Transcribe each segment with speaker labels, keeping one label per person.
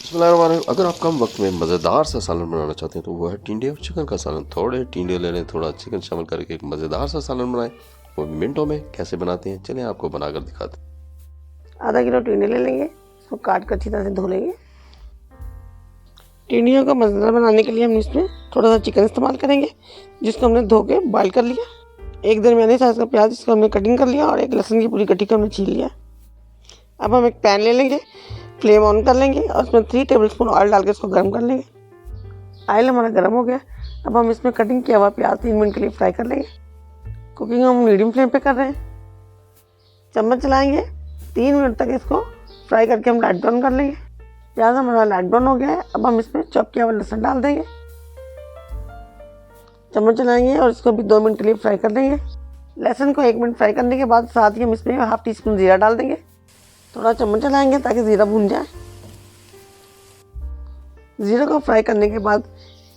Speaker 1: बिस्मिल्लाहिर्रहमानिर्रहीम। अगर आप कम वक्त में मज़ेदार सा सालन बनाना चाहते हैं तो वो है टिंडे और चिकन का सालन। थोड़े टिंडे ले लें, थोड़ा चिकन शामिल करके एक मज़ेदार सा सालन बनाएं। वो मिनटों में कैसे बनाते हैं चलिए आपको बनाकर दिखाते हैं।
Speaker 2: आधा किलो टिंडे ले लेंगे, इसको काट कर अच्छी तरह से धो लेंगे। टिंडियों का मज़ेदार बनाने के लिए हम इसमें थोड़ा सा चिकन इस्तेमाल करेंगे, जिसको हमने धो के बॉइल कर लिया। एक दरमियाने साइज़ का प्याज, इसको हमने कटिंग कर लिया, और एक लहसुन की पूरी गट्ठी को हमने छील लिया। अब हम एक पैन ले लेंगे, फ्लेम ऑन कर लेंगे और उसमें 3 टेबलस्पून ऑयल डाल के इसको गर्म कर लेंगे। ऑयल हमारा गर्म हो गया। अब हम इसमें कटिंग किया हुआ प्याज 3 मिनट के लिए फ्राई कर लेंगे। कुकिंग हम मीडियम फ्लेम पे कर रहे हैं। चम्मच चलाएंगे, 3 मिनट तक इसको फ्राई करके हम लाइट ब्राउन कर लेंगे। प्याज हमारा लाइट ब्राउन हो गया है। अब हम इसमें चॉप किया हुआ लहसुन डाल देंगे। चम्मच चलाएंगे और इसको भी 2 मिनट के लिए फ्राई कर देंगे। लहसुन को 1 मिनट फ्राई करने के बाद साथ ही हम इसमें ½ टीस्पून जीरा डाल देंगे। थोड़ा चम्मच चलाएंगे ताकि ज़ीरा भून जाए। ज़ीरा को फ्राई करने के बाद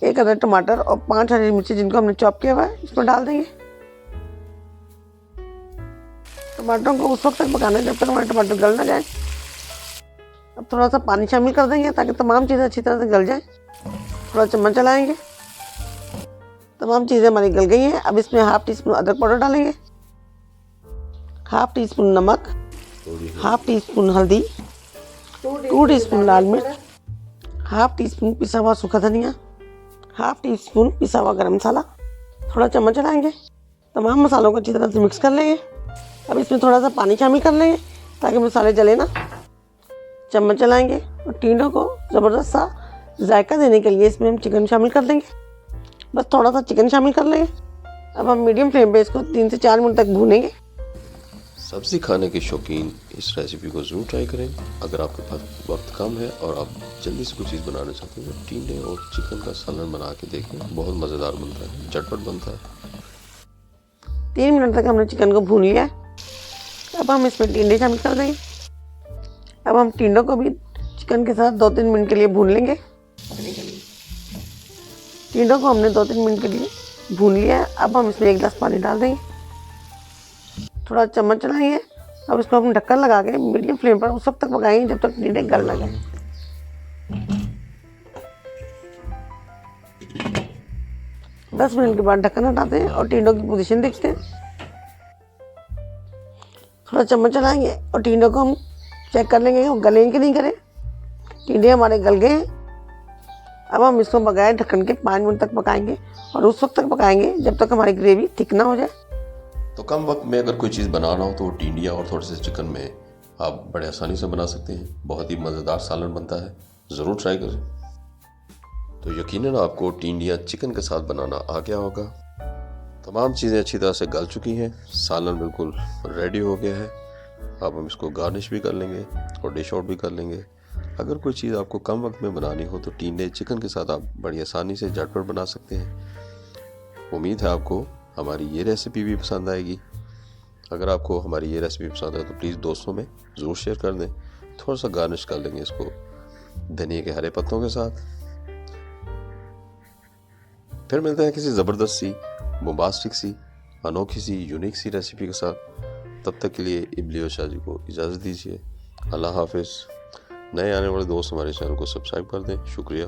Speaker 2: 1 अदर टमाटर और 5 हरी मिर्ची जिनको हमने चॉप किया हुआ है इसमें डाल देंगे। टमाटरों को उस वक्त तक पकाना है जब तक हमारे टमाटर गल ना जाए। अब थोड़ा सा पानी शामिल कर देंगे ताकि तमाम चीज़ें अच्छी तरह से गल जाएं। थोड़ा चम्मच चलाएंगे, तमाम चीज़ें हमारी गल गई हैं। अब इसमें ½ टीस्पून अदरक पाउडर डालेंगे, ½ टीस्पून नमक, ½ टीस्पून हल्दी, 2 टीस्पून लाल मिर्च, ½ टीस्पून पिसा हुआ सूखा धनिया, ½ टीस्पून पिसा हुआ गरम मसाला। थोड़ा चम्मच चलाएंगे, तमाम मसालों को अच्छी तरह से मिक्स कर लेंगे। अब इसमें थोड़ा सा पानी शामिल कर लेंगे ताकि मसाले जले ना। चम्मच चलाएंगे और टिंडों को ज़बरदस्त सा जायका देने के लिए इसमें हम चिकन शामिल कर देंगे। बस थोड़ा सा चिकन शामिल कर लेंगे। अब हम मीडियम फ्लेम पे इसको 3 से 4 मिनट तक भूनेंगे।
Speaker 1: सब्ज़ी खाने के शौकीन इस रेसिपी को ज़रूर ट्राई करें। अगर आपके पास वक्त कम है और आप जल्दी से कोई चीज़ बनाना चाहते हैं तो टिंडे और चिकन का सालन बना के देखें, बहुत मज़ेदार बनता है, झटपट बनता है।
Speaker 2: 3 मिनट तक हमने चिकन को भून लिया है। अब हम इसमें टिंडे शामिल कर देंगे। अब हम टिंडों को भी चिकन के साथ 2-3 मिनट के लिए भून लेंगे। टिंडों को हमने 2-3 मिनट के लिए भून लिया है। अब हम इसमें 1 गिलास पानी डाल देंगे। थोड़ा चम्मच चलाएंगे। अब इसको हम ढक्कन लगा के मीडियम फ्लेम पर उस वक्त तक पकाएंगे जब तक टिंडे गल ना जाए। 10 मिनट के बाद ढक्कन हटाते हैं और टिंडों की पोजीशन देखते हैं। थोड़ा चम्मच चलाएंगे और टिंडों को हम चेक कर लेंगे कि वो गले कि नहीं गले। टिंडे हमारे गल गए हैं। अब हम इसको बगैर ढक्कन के 5 मिनट तक पकाएंगे और उस वक्त तक पकाएंगे जब तक हमारी ग्रेवी थिक ना हो जाए।
Speaker 1: तो कम वक्त में अगर कोई चीज़ बनाना हो तो टिंडिया और थोड़े से चिकन में आप बड़े आसानी से बना सकते हैं। बहुत ही मज़ेदार सालन बनता है, ज़रूर ट्राई करें। तो यकीनन आपको टिंडिया चिकन के साथ बनाना आ गया होगा। तमाम चीज़ें अच्छी तरह से गल चुकी हैं, सालन बिल्कुल रेडी हो गया है। अब हम इसको गार्निश भी कर लेंगे और डिश आउट भी कर लेंगे। अगर कोई चीज़ आपको कम वक्त में बनानी हो तो टिंडे चिकन के साथ आप बड़ी आसानी से झटपट बना सकते हैं। उम्मीद है आपको हमारी ये रेसिपी भी पसंद आएगी। अगर आपको हमारी ये रेसिपी पसंद है तो प्लीज़ दोस्तों में ज़रूर शेयर कर दें। थोड़ा सा गार्निश कर लेंगे इसको धनिया के हरे पत्तों के साथ। फिर मिलते हैं किसी ज़बरदस्त सी, बोम्बास्टिक सी, अनोखी सी, यूनिक सी रेसिपी के साथ। तब तक के लिए इबली और शाह जी को इजाज़त दीजिए। अल्लाह हाफिज़। नए आने वाले दोस्त हमारे चैनल को सब्सक्राइब कर दें। शुक्रिया।